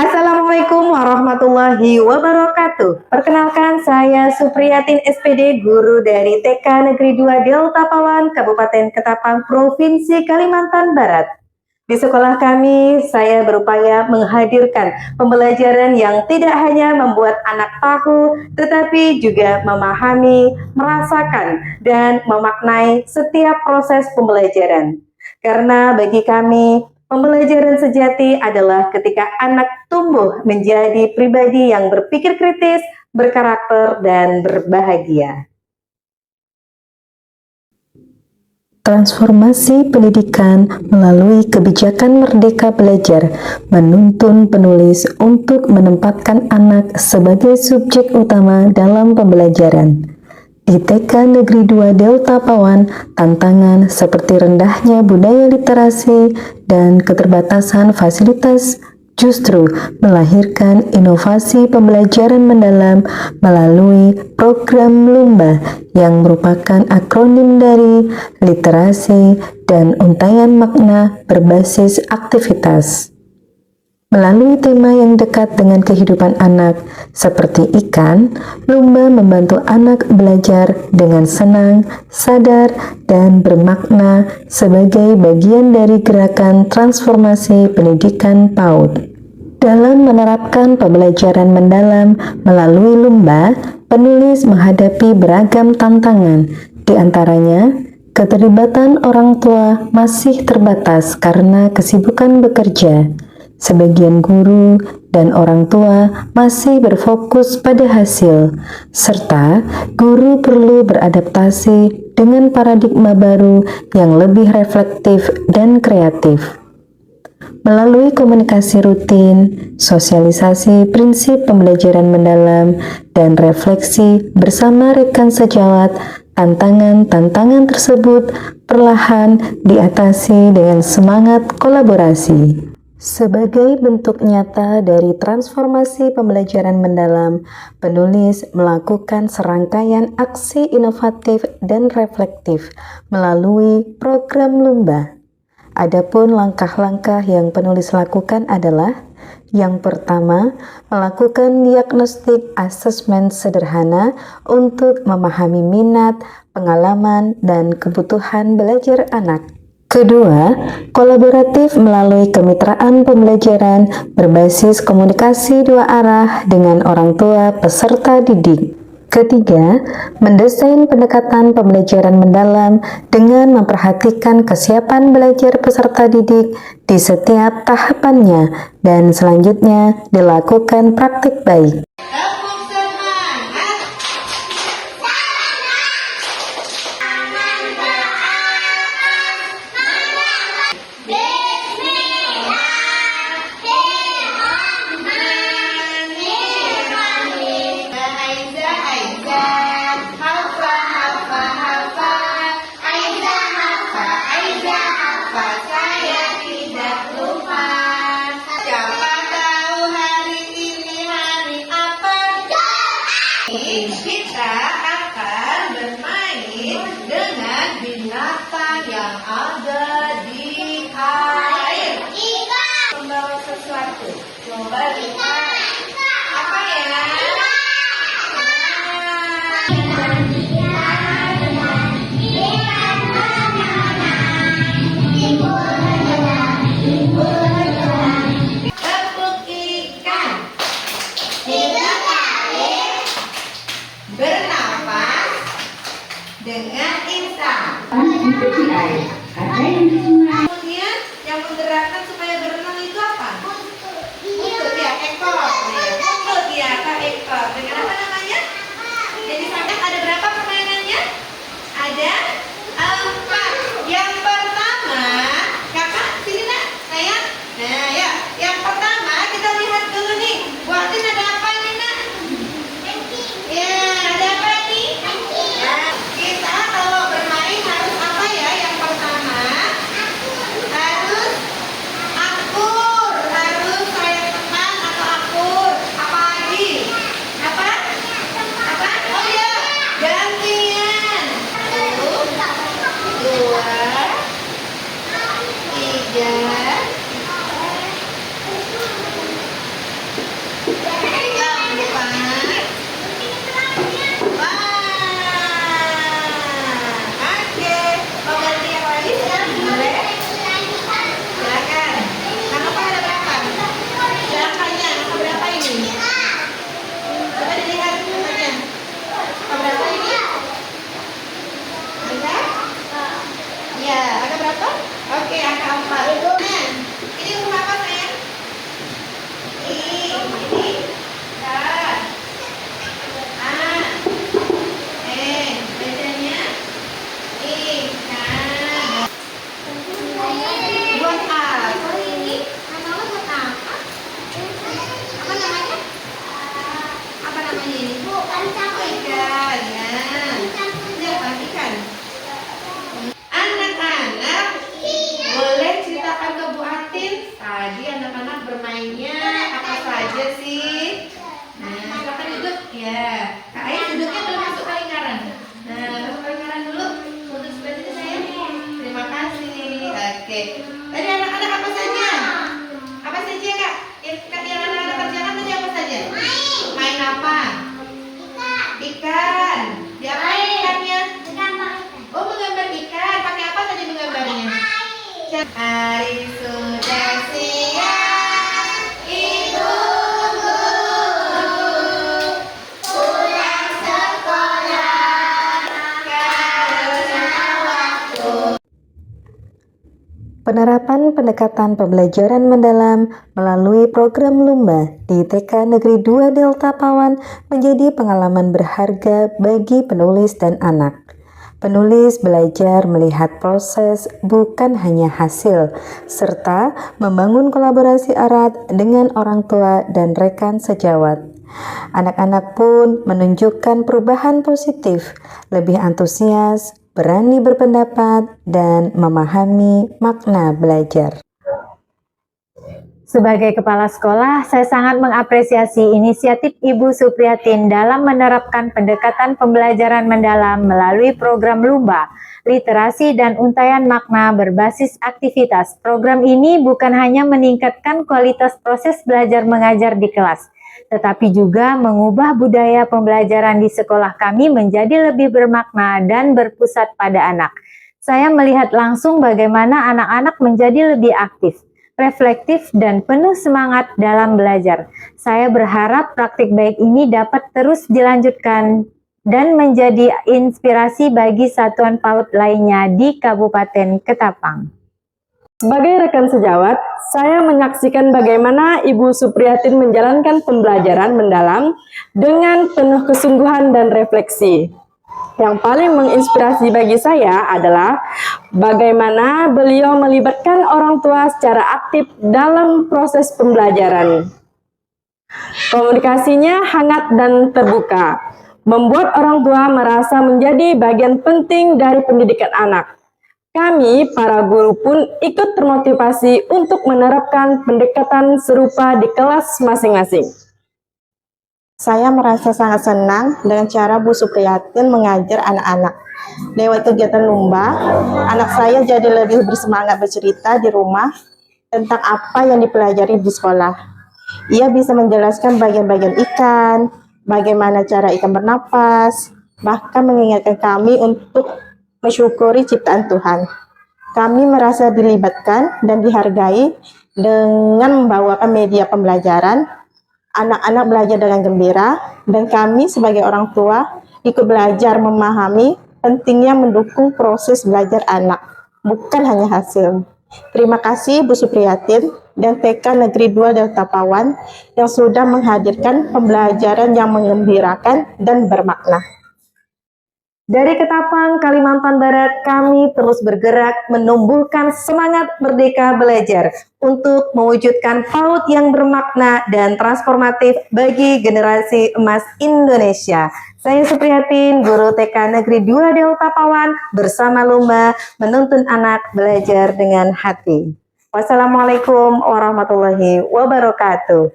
Assalamualaikum warahmatullahi wabarakatuh. Perkenalkan, saya Supriyatin SPD, guru dari TK Negeri 2 Delta Pawan, Kabupaten Ketapang, Provinsi Kalimantan Barat. Di sekolah kami, saya berupaya menghadirkan pembelajaran yang tidak hanya membuat anak tahu, tetapi juga memahami, merasakan, dan memaknai setiap proses pembelajaran. Karena bagi kami, pembelajaran sejati adalah ketika anak tumbuh menjadi pribadi yang berpikir kritis, berkarakter, dan berbahagia. Transformasi pendidikan melalui kebijakan Merdeka Belajar menuntun penulis untuk menempatkan anak sebagai subjek utama dalam pembelajaran. Di TK Negeri 2 Delta Pawan, tantangan seperti rendahnya budaya literasi dan keterbatasan fasilitas justru melahirkan inovasi pembelajaran mendalam melalui program Lumba yang merupakan akronim dari literasi dan untayan makna berbasis aktivitas. Melalui tema yang dekat dengan kehidupan anak, seperti ikan, Lumba membantu anak belajar dengan senang, sadar, dan bermakna sebagai bagian dari gerakan transformasi pendidikan PAUD. Dalam menerapkan pembelajaran mendalam melalui Lumba, penulis menghadapi beragam tantangan, di antaranya keterlibatan orang tua masih terbatas karena kesibukan bekerja. Sebagian guru dan orang tua masih berfokus pada hasil, serta guru perlu beradaptasi dengan paradigma baru yang lebih reflektif dan kreatif. Melalui komunikasi rutin, sosialisasi prinsip pembelajaran mendalam, dan refleksi bersama rekan sejawat, tantangan-tantangan tersebut perlahan diatasi dengan semangat kolaborasi. Sebagai bentuk nyata dari transformasi pembelajaran mendalam, penulis melakukan serangkaian aksi inovatif dan reflektif melalui program Lumba. Adapun langkah-langkah yang penulis lakukan adalah: yang pertama, melakukan diagnostik asesmen sederhana untuk memahami minat, pengalaman, dan kebutuhan belajar anak. Kedua, kolaboratif melalui kemitraan pembelajaran berbasis komunikasi dua arah dengan orang tua peserta didik. Ketiga, mendesain pendekatan pembelajaran mendalam dengan memperhatikan kesiapan belajar peserta didik di setiap tahapannya dan selanjutnya dilakukan praktik baik. Kita akan bermain dengan binatang yang ada di air. Membawa sesuatu. Coba lihat. Apa ya? Tepuk ikan. Bernapas dengan instan. Kemudian yang menggerakkan supaya berenang itu apa? Buntut ya, ekor. Buntut ya, ekor. Dengan apa namanya? Jadi sampai ada berapa permainannya? Ada 4. Yang pertama, kakak sini nak, sayang. Nah ya, yang pertama kita lihat dulu nih. Buatin ada apa nih nak? Ya, ada apa nih? Nah, kita kalau bermain harus apa ya? Yang pertama harus akur, harus sayang teman atau akur. Apa lagi? Apa? Oh ya, gantian. 1, berapa? Oke, angka 4. Nah, ini huruf apa sayang? Ini. Kan. Bacanya ikan. Buat apa ini? Namanya buat apa? Apa namanya? Apa namanya ini? Bukan campur. Ikan, ya. Ini apa? Ikan. Anak-anak, boleh ceritakan ke Bu Atin tadi anak-anak bermainnya apa saja sih? Nah, silakan duduk ya. Kak Ais duduknya belum masuk ke lingkaran. Nah, masuk ke lingkaran dulu. Untuk sebelah sini saya. Terima kasih. Oke. Tadi anak-anak apa saja? Apa saja Kak? Yang anak-anak kerjakan tadi apa saja? Main apa? Ikan. Diapain ikannya? Oh, menggambar ikan. Pakai apa saja menggambarnya? Hari sudah siang, Ibu guru pulang sekolah karena waktu. Penerapan pendekatan pembelajaran mendalam melalui program Lumba di TK Negeri 2 Delta Pawan menjadi pengalaman berharga bagi penulis dan anak. Penulis belajar melihat proses bukan hanya hasil, serta membangun kolaborasi erat dengan orang tua dan rekan sejawat. Anak-anak pun menunjukkan perubahan positif, lebih antusias, berani berpendapat, dan memahami makna belajar. Sebagai kepala sekolah, saya sangat mengapresiasi inisiatif Ibu Supriyatin dalam menerapkan pendekatan pembelajaran mendalam melalui program Lumba, literasi dan untaian makna berbasis aktivitas. Program ini bukan hanya meningkatkan kualitas proses belajar mengajar di kelas, tetapi juga mengubah budaya pembelajaran di sekolah kami menjadi lebih bermakna dan berpusat pada anak. Saya melihat langsung bagaimana anak-anak menjadi lebih aktif, reflektif, dan penuh semangat dalam belajar. Saya berharap praktik baik ini dapat terus dilanjutkan dan menjadi inspirasi bagi satuan PAUD lainnya di Kabupaten Ketapang. Sebagai rekan sejawat, saya menyaksikan bagaimana Ibu Supriyatin menjalankan pembelajaran mendalam dengan penuh kesungguhan dan refleksi. Yang paling menginspirasi bagi saya adalah bagaimana beliau melibatkan orang tua secara aktif dalam proses pembelajaran. Komunikasinya hangat dan terbuka, membuat orang tua merasa menjadi bagian penting dari pendidikan anak. Kami, para guru pun ikut termotivasi untuk menerapkan pendekatan serupa di kelas masing-masing. Saya merasa sangat senang dengan cara Bu Supriyatin mengajar anak-anak. Lewat kegiatan Lumba, anak saya jadi lebih bersemangat bercerita di rumah tentang apa yang dipelajari di sekolah. Ia bisa menjelaskan bagian-bagian ikan, bagaimana cara ikan bernapas, bahkan mengingatkan kami untuk mensyukuri ciptaan Tuhan. Kami merasa dilibatkan dan dihargai dengan membawakan media pembelajaran. Anak-anak belajar dengan gembira, dan kami sebagai orang tua ikut belajar memahami pentingnya mendukung proses belajar anak, bukan hanya hasil. Terima kasih Bu Supriyatin dan TK Negeri 2 Delta Pawan yang sudah menghadirkan pembelajaran yang menggembirakan dan bermakna. Dari Ketapang, Kalimantan Barat, kami terus bergerak menumbuhkan semangat merdeka belajar untuk mewujudkan PAUD yang bermakna dan transformatif bagi generasi emas Indonesia. Saya Supriyatin, Guru TK Negeri 2 Delta Pawan, bersama Lumba menuntun anak belajar dengan hati. Wassalamualaikum warahmatullahi wabarakatuh.